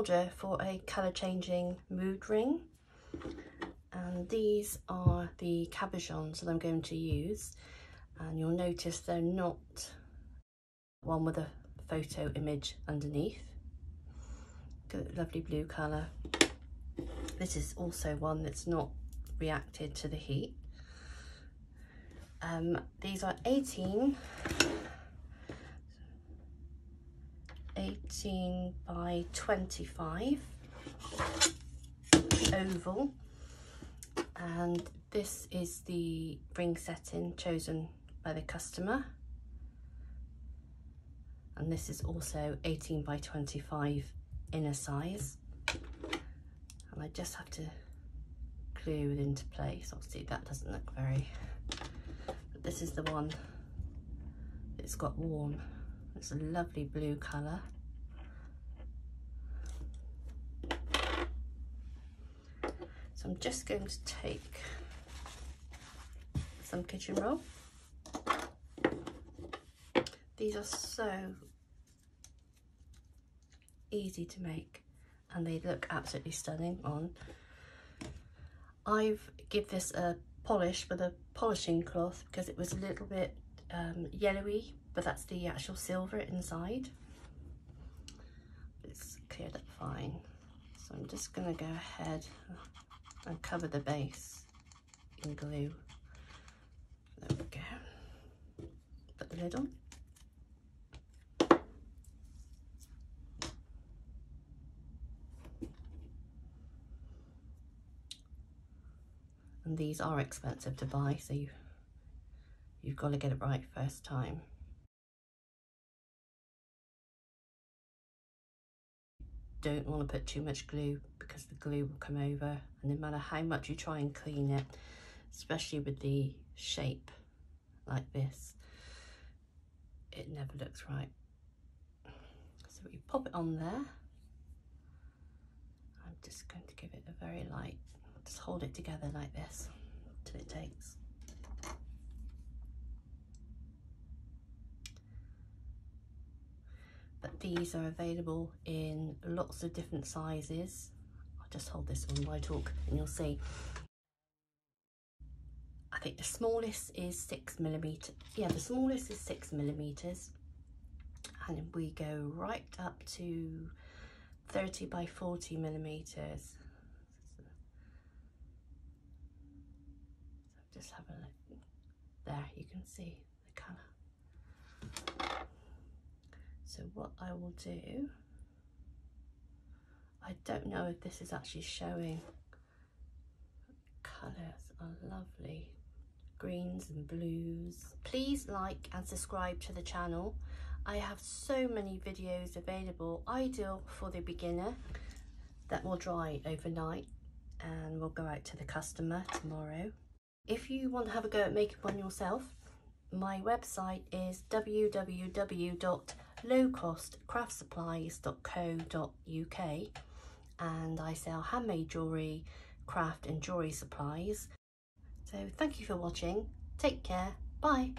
order for a colour changing mood ring, and these are the cabochons that I'm going to use, and you'll notice they're not one with a photo image underneath. Good, lovely blue colour. This is also one that's not reacted to the heat. These are 18 by 25 oval, and this is the ring setting chosen by the customer, and this is also 18 by 25 inner size, and I just have to glue it into place. Obviously that doesn't look very, but this is the one that's got warm. It's a lovely blue colour. So I'm just going to take some kitchen roll. These are so easy to make and they look absolutely stunning on. I've give this a polish with a polishing cloth because it was a little bit yellowy, but that's the actual silver inside. It's cleared up fine. So I'm just going to go ahead and cover the base in glue. There we go. Put the lid on. And these are expensive to buy, so you've got to get it right first time. Don't want to put too much glue because the glue will come over, and no matter how much you try and clean it, especially with the shape like this, it never looks right. So we pop it on there. I'm just going to give it a very light, just hold it together like this till it takes. But these are available in lots of different sizes. I'll just hold this one while I talk and you'll see. I think the smallest is 6mm. Yeah, the smallest is 6mm. And we go right up to 30 by 40mm. So just have a look. There, you can see the colour. So what I will do, I don't know if this is actually showing, colours are lovely, greens and blues. Please like and subscribe to the channel. I have so many videos available, ideal for the beginner, that will dry overnight and will go out to the customer tomorrow. If you want to have a go at making one yourself, my website is www.lowcostcraftsupplies.co.uk, and I sell handmade jewellery, craft and jewellery supplies. So thank you for watching, take care, bye.